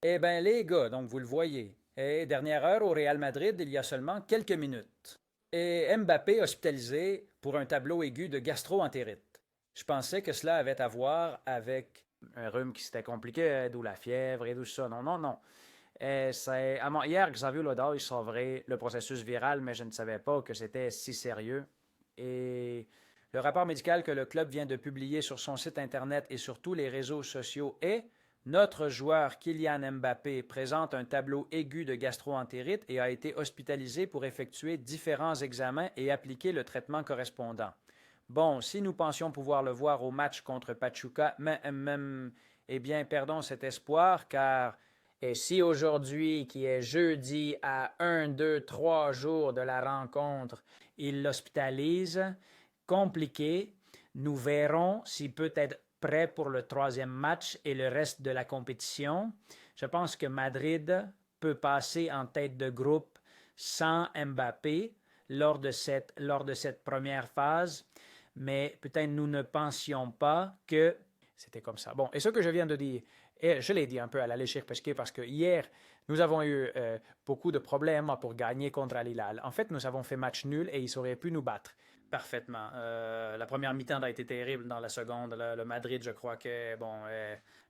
Eh bien, les gars, donc vous le voyez, dernière heure au Real Madrid il y a seulement quelques minutes. Et Mbappé hospitalisé pour un tableau aigu de gastro-entérite. Je pensais que cela avait à voir avec un rhume qui s'était compliqué, d'où la fièvre et tout ça. Non, non, non. Hier, Xavier Lodage sauverait le processus viral, mais je ne savais pas que c'était si sérieux. Et le rapport médical que le club vient de publier sur son site internet et sur tous les réseaux sociaux est notre joueur Kylian Mbappé présente un tableau aigu de gastro-entérite et a été hospitalisé pour effectuer différents examens et appliquer le traitement correspondant. Bon, si nous pensions pouvoir le voir au match contre Pachuca, eh bien, perdons cet espoir car et si aujourd'hui, qui est jeudi à 1, 2, 3 jours de la rencontre, il l'hospitalise, compliqué, nous verrons s'il peut être prêt pour le troisième match et le reste de la compétition. Je pense que Madrid peut passer en tête de groupe sans Mbappé lors de cette première phase, mais peut-être nous ne pensions pas que c'était comme ça. Bon, et ce que je viens de dire, et je l'ai dit un peu à la légère parce que hier, nous avons eu beaucoup de problèmes pour gagner contre Al Hilal. En fait, nous avons fait match nul et ils auraient pu nous battre parfaitement. La première mi-temps a été terrible. Dans la seconde, le Madrid, je crois que bon,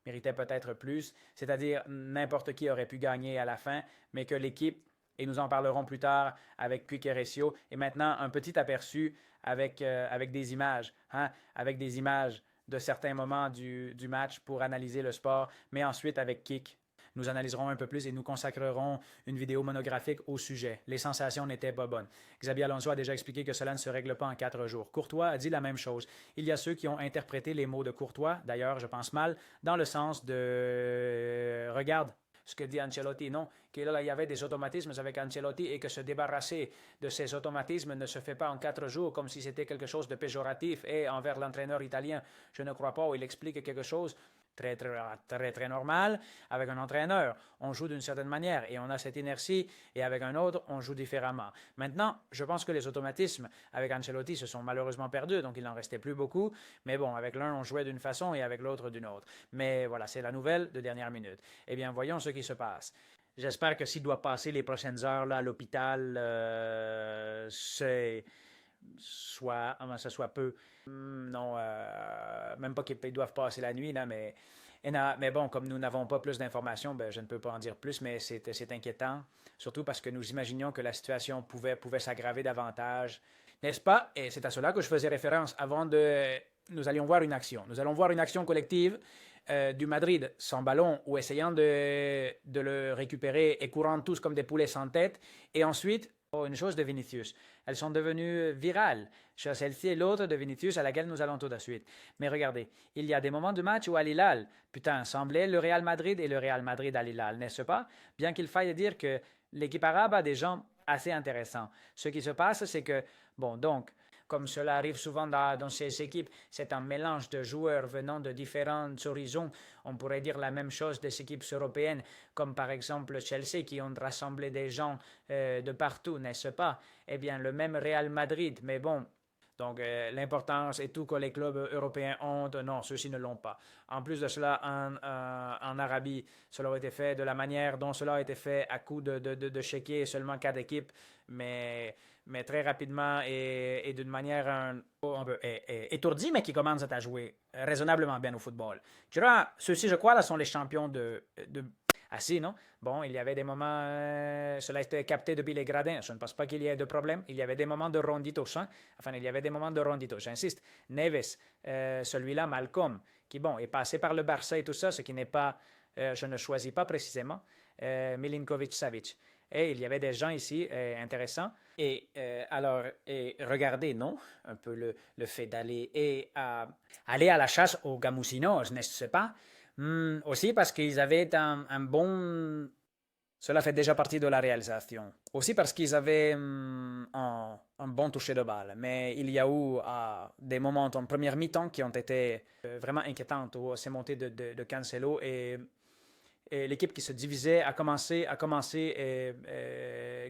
méritait peut-être plus. C'est-à-dire, n'importe qui aurait pu gagner à la fin, mais que l'équipe, et nous en parlerons plus tard avec Puig et Recio, et maintenant un petit aperçu avec des images, hein, avec des images de certains moments du match pour analyser le sport, mais ensuite avec Kik. Nous analyserons un peu plus et nous consacrerons une vidéo monographique au sujet. Les sensations n'étaient pas bonnes. Xabi Alonso a déjà expliqué que cela ne se règle pas en 4 jours. Courtois a dit la même chose. Il y a ceux qui ont interprété les mots de Courtois, d'ailleurs, je pense mal, dans le sens de regarde ce que dit Ancelotti, non, qu'il y avait des automatismes avec Ancelotti et que se débarrasser de ces automatismes ne se fait pas en 4 jours comme si c'était quelque chose de péjoratif et envers l'entraîneur italien, je ne crois pas, où il explique quelque chose très, très, très, très normal. Avec un entraîneur, on joue d'une certaine manière et on a cette inertie, et avec un autre, on joue différemment. Maintenant, je pense que les automatismes avec Ancelotti se sont malheureusement perdus, donc il n'en restait plus beaucoup. Mais bon, avec l'un, on jouait d'une façon et avec l'autre d'une autre. Mais voilà, c'est la nouvelle de dernière minute. Eh bien, voyons ce qui se passe. J'espère que s'il doit passer les prochaines heures là, à l'hôpital, ça soit peu. Non, même pas qu'ils doivent passer la nuit, là, mais bon, comme nous n'avons pas plus d'informations, ben, je ne peux pas en dire plus, mais c'est inquiétant, surtout parce que nous imaginions que la situation pouvait s'aggraver davantage, n'est-ce pas? Et c'est à cela que je faisais référence avant de... Nous allions voir une action. Nous allons voir une action collective du Madrid sans ballon ou essayant de le récupérer et courant tous comme des poulets sans tête. Et ensuite, oh, une chose de Vinicius. Elles sont devenues virales. Celle-ci et l'autre de Vinicius à laquelle nous allons tout de suite. Mais regardez, il y a des moments de match où Al Hilal, putain, semblait le Real Madrid et le Real Madrid Al Hilal, n'est-ce pas? Bien qu'il faille dire que l'équipe arabe a des gens assez intéressants. Ce qui se passe, c'est que, bon, donc, comme cela arrive souvent dans ces équipes, c'est un mélange de joueurs venant de différents horizons. On pourrait dire la même chose des équipes européennes, comme par exemple Chelsea, qui ont rassemblé des gens de partout, n'est-ce pas? Eh bien, le même Real Madrid, mais bon, donc, l'importance et tout que les clubs européens ont, non, ceux-ci ne l'ont pas. En plus de cela, en Arabie, cela a été fait de la manière dont cela a été fait à coup de checker seulement 4 équipes, mais très rapidement et d'une manière un peu étourdie, mais qui commence à jouer raisonnablement bien au football. Tu vois, ceux-ci, je crois, là, sont les champions de ah si, non? Bon, il y avait des moments, cela a été capté depuis les gradins, je ne pense pas qu'il y ait de problème. Il y avait des moments de ronditos, hein? Enfin, il y avait des moments de ronditos, j'insiste. Neves, celui-là, Malcolm, qui, bon, est passé par le Barça et tout ça, ce qui n'est pas, je ne choisis pas précisément, Milinkovic-Savic. Et il y avait des gens ici intéressants. Et alors, regardez, non? Un peu le fait aller à la chasse aux gamousinos, n'est-ce pas? Aussi parce qu'ils avaient un bon... Cela fait déjà partie de la réalisation. Aussi parce qu'ils avaient un bon toucher de balle. Mais il y a eu des moments en première mi-temps qui ont été vraiment inquiétantes, où c'est monté de Cancelo et l'équipe qui se divisait a commencé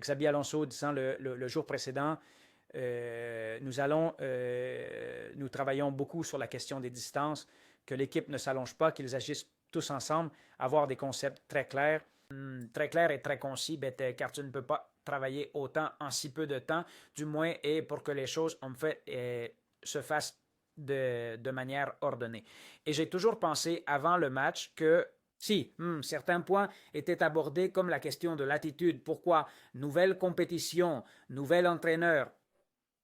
Xabi Alonso disant le jour précédent, nous travaillons beaucoup sur la question des distances, que l'équipe ne s'allonge pas, qu'ils agissent tous ensemble, avoir des concepts très clairs et très concis, car tu ne peux pas travailler autant en si peu de temps, du moins, et pour que les choses, en fait, se fassent de manière ordonnée. Et j'ai toujours pensé avant le match que si certains points étaient abordés comme la question de l'attitude, pourquoi nouvelle compétition, nouvel entraîneur,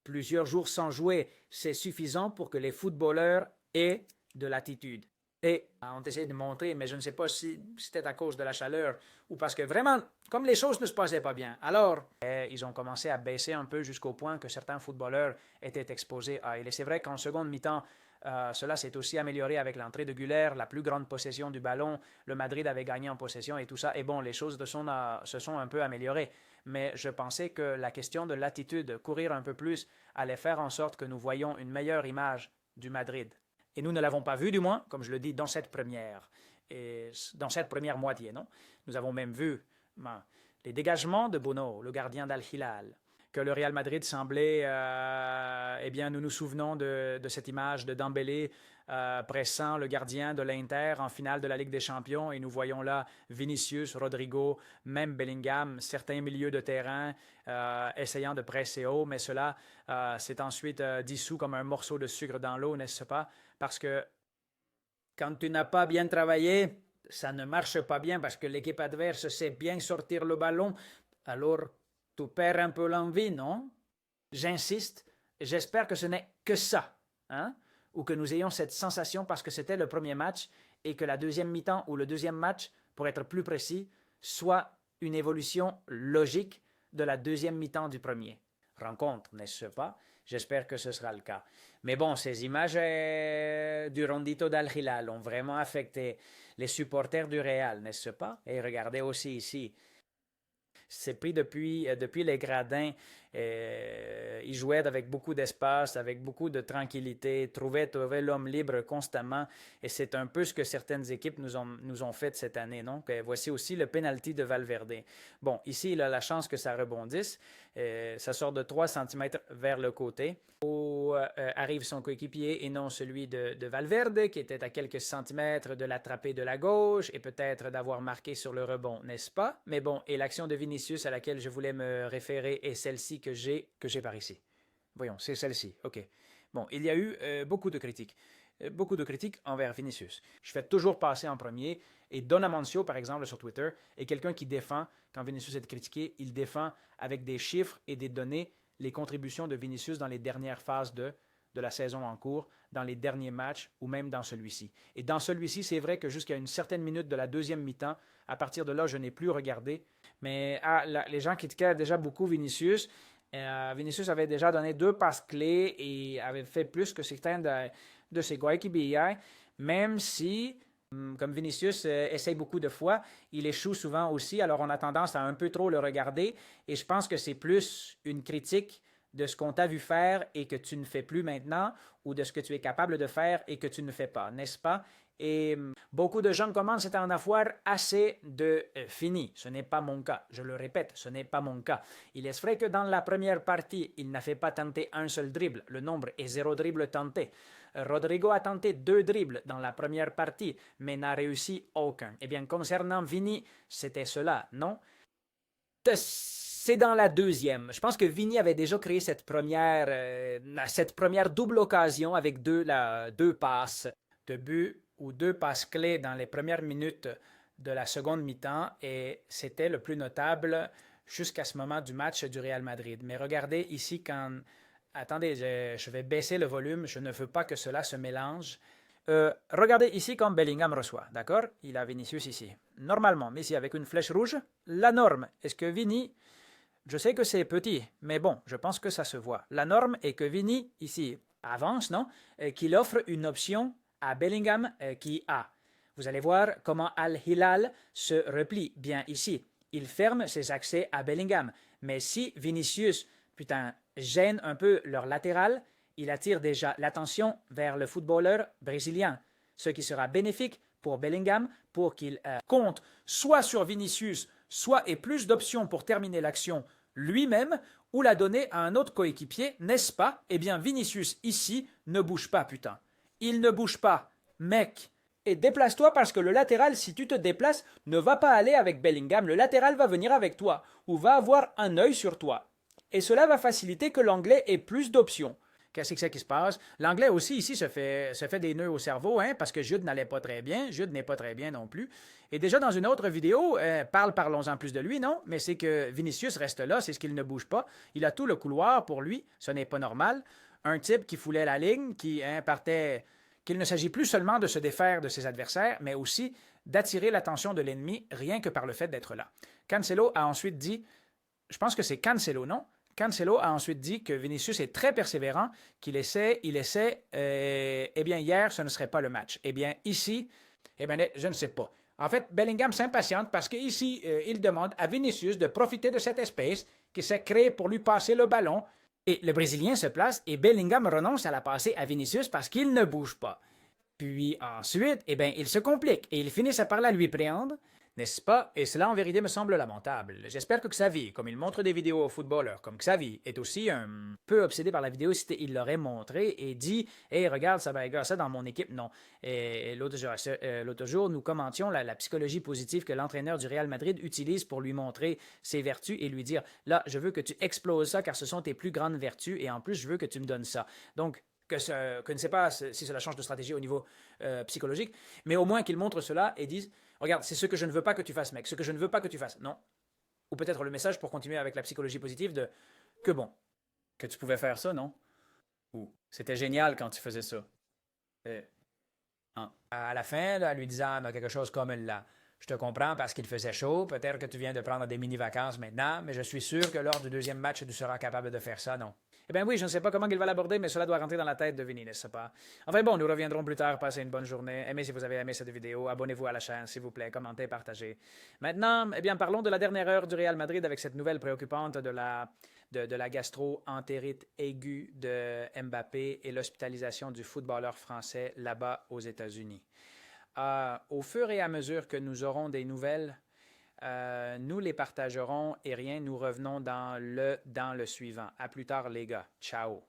plusieurs jours sans jouer, c'est suffisant pour que les footballeurs aient de l'attitude. Et on essaie de montrer, mais je ne sais pas si c'était à cause de la chaleur ou parce que vraiment, comme les choses ne se passaient pas bien. Alors, ils ont commencé à baisser un peu jusqu'au point que certains footballeurs étaient exposés à. Et c'est vrai qu'en seconde mi-temps, cela s'est aussi amélioré avec l'entrée de Güler, la plus grande possession du ballon. Le Madrid avait gagné en possession et tout ça. Et bon, les choses se sont un peu améliorées. Mais je pensais que la question de l'attitude, courir un peu plus, allait faire en sorte que nous voyions une meilleure image du Madrid. Et nous ne l'avons pas vu, du moins, comme je le dis, dans cette première moitié, non? Nous avons même vu les dégagements de Bono, le gardien d'Al-Hilal, que le Real Madrid semblait, eh bien, nous nous souvenons de cette image de Dembélé pressant le gardien de l'Inter en finale de la Ligue des Champions, et nous voyons là Vinicius, Rodrigo, même Bellingham, certains milieux de terrain essayant de presser haut, mais cela s'est ensuite dissous comme un morceau de sucre dans l'eau, n'est-ce pas? Parce que quand tu n'as pas bien travaillé, ça ne marche pas bien parce que l'équipe adverse sait bien sortir le ballon, alors tu perds un peu l'envie, non? J'insiste, j'espère que ce n'est que ça, hein? Ou que nous ayons cette sensation parce que c'était le premier match et que la deuxième mi-temps ou le deuxième match, pour être plus précis, soit une évolution logique de la deuxième mi-temps du premier rencontre, n'est-ce pas? J'espère que ce sera le cas. Mais bon, ces images du Rondito d'Al-Hilal ont vraiment affecté les supporters du Real, n'est-ce pas? Et regardez aussi ici, c'est pris depuis les gradins. Il jouait avec beaucoup d'espace, avec beaucoup de tranquillité, trouvait l'homme libre constamment. Et c'est un peu ce que certaines équipes nous ont fait cette année. Donc, voici aussi le penalty de Valverde. Bon, ici, il a la chance que ça rebondisse. Ça sort de 3 cm vers le côté, où arrive son coéquipier et non celui de Valverde, qui était à quelques centimètres de l'attraper de la gauche et peut-être d'avoir marqué sur le rebond, n'est-ce pas? Mais bon, et l'action de Vinicius à laquelle je voulais me référer est celle-ci que j'ai par ici. Voyons, c'est celle-ci, ok. Bon, il y a eu beaucoup de critiques envers Vinicius. Je fais toujours passer en premier, et Don Amancio, par exemple, sur Twitter, est quelqu'un qui défend, quand Vinicius est critiqué, il défend avec des chiffres et des données les contributions de Vinicius dans les dernières phases de la saison en cours, dans les derniers matchs ou même dans celui-ci. Et dans celui-ci, c'est vrai que jusqu'à une certaine minute de la deuxième mi-temps, à partir de là, je n'ai plus regardé. Mais les gens critiquaient déjà beaucoup Vinicius. Vinicius avait déjà donné 2 passes clés et avait fait plus que certains de ses coéquipiers, même si, comme Vinicius essaye beaucoup de fois, il échoue souvent aussi, alors on a tendance à un peu trop le regarder, et je pense que c'est plus une critique de ce qu'on t'a vu faire et que tu ne fais plus maintenant, ou de ce que tu es capable de faire et que tu ne fais pas, n'est-ce pas? Et beaucoup de gens commencent à en avoir assez de fini. Ce n'est pas mon cas. Je le répète, ce n'est pas mon cas. Il est vrai que dans la première partie, il n'a fait pas tenter un seul dribble. Le nombre est 0 dribble tenté. Rodrigo a tenté 2 dribbles dans la première partie, mais n'a réussi aucun. Eh bien, concernant Vini, c'était cela, non? C'est dans la deuxième. Je pense que Vini avait déjà créé cette première double occasion avec deux passes de but ou 2 passes clés dans les premières minutes de la seconde mi-temps, et c'était le plus notable jusqu'à ce moment du match du Real Madrid. Mais regardez ici quand... Attendez, je vais baisser le volume, je ne veux pas que cela se mélange. Regardez ici quand Bellingham reçoit, d'accord? Il a Vinicius ici. Normalement, mais ici avec une flèche rouge, la norme, est-ce que Vini... Je sais que c'est petit, mais bon, je pense que ça se voit. La norme est que Vini, ici, avance, non? Qu'il offre une option à Bellingham qui a. Vous allez voir comment Al-Hilal se replie bien ici. Il ferme ses accès à Bellingham. Mais si Vinicius, gêne un peu leur latéral, il attire déjà l'attention vers le footballeur brésilien, ce qui sera bénéfique pour Bellingham pour qu'il compte soit sur Vinicius, soit ait plus d'options pour terminer l'action lui-même ou la donner à un autre coéquipier, n'est-ce pas? Eh bien, Vinicius ici ne bouge pas, putain. Il ne bouge pas. Mec, Et déplace-toi parce que le latéral, si tu te déplaces, ne va pas aller avec Bellingham. Le latéral va venir avec toi ou va avoir un œil sur toi. Et cela va faciliter que l'anglais ait plus d'options. Qu'est-ce que c'est qui se passe? L'anglais aussi ici se fait des nœuds au cerveau, hein, parce que Jude n'allait pas très bien. Jude n'est pas très bien non plus. Et déjà dans une autre vidéo, parlons-en plus de lui, non? Mais c'est que Vinicius reste là, c'est ce qu'il ne bouge pas. Il a tout le couloir pour lui, ce n'est pas normal. Un type qui foulait la ligne, qui partait, qu'il ne s'agit plus seulement de se défaire de ses adversaires, mais aussi d'attirer l'attention de l'ennemi rien que par le fait d'être là. Cancelo a ensuite dit, je pense que c'est Cancelo, non? Cancelo a ensuite dit que Vinicius est très persévérant, qu'il essaie, eh bien, hier, ce ne serait pas le match. Eh bien, ici, eh bien, je ne sais pas. En fait, Bellingham s'impatiente parce qu'ici, il demande à Vinicius de profiter de cet espace qui s'est créé pour lui passer le ballon. Et le Brésilien se place et Bellingham renonce à la passer à Vinicius parce qu'il ne bouge pas. Puis ensuite, eh bien, il se complique et il finit par la lui prendre, n'est-ce pas? Et cela en vérité me semble lamentable. J'espère que Xavi, comme il montre des vidéos aux footballeurs, comme Xavi est aussi un peu obsédé par la vidéocité, il l'aurait montré et dit « Hey, regarde, ça va être ça dans mon équipe. » Non. Et l'autre jour, nous commentions la psychologie positive que l'entraîneur du Real Madrid utilise pour lui montrer ses vertus et lui dire « Là, je veux que tu exploses ça car ce sont tes plus grandes vertus et en plus, je veux que tu me donnes ça. » Donc, que ne sait pas si cela change de stratégie au niveau psychologique, mais au moins qu'ils montrent cela et disent regarde, c'est ce que je ne veux pas que tu fasses, mec, ce que je ne veux pas que tu fasses. Non. Ou peut-être le message pour continuer avec la psychologie positive de que bon, que tu pouvais faire ça, non? Ou c'était génial quand tu faisais ça. Euh, hein. À la fin, là, lui disant quelque chose comme là. Je te comprends parce qu'il faisait chaud. Peut-être que tu viens de prendre des mini-vacances maintenant, mais je suis sûr que lors du deuxième match, tu seras capable de faire ça, non? Eh bien oui, je ne sais pas comment il va l'aborder, mais cela doit rentrer dans la tête de Vinny, n'est-ce pas? Enfin bon, nous reviendrons plus tard. Passez une bonne journée. Aimez si vous avez aimé cette vidéo. Abonnez-vous à la chaîne, s'il vous plaît. Commentez, partagez. Maintenant, eh bien, parlons de la dernière heure du Real Madrid avec cette nouvelle préoccupante de la gastro-entérite aiguë de Mbappé et l'hospitalisation du footballeur français là-bas aux États-Unis. Au fur et à mesure que nous aurons des nouvelles, nous les partagerons et rien, nous revenons dans le suivant. À plus tard les gars. Ciao.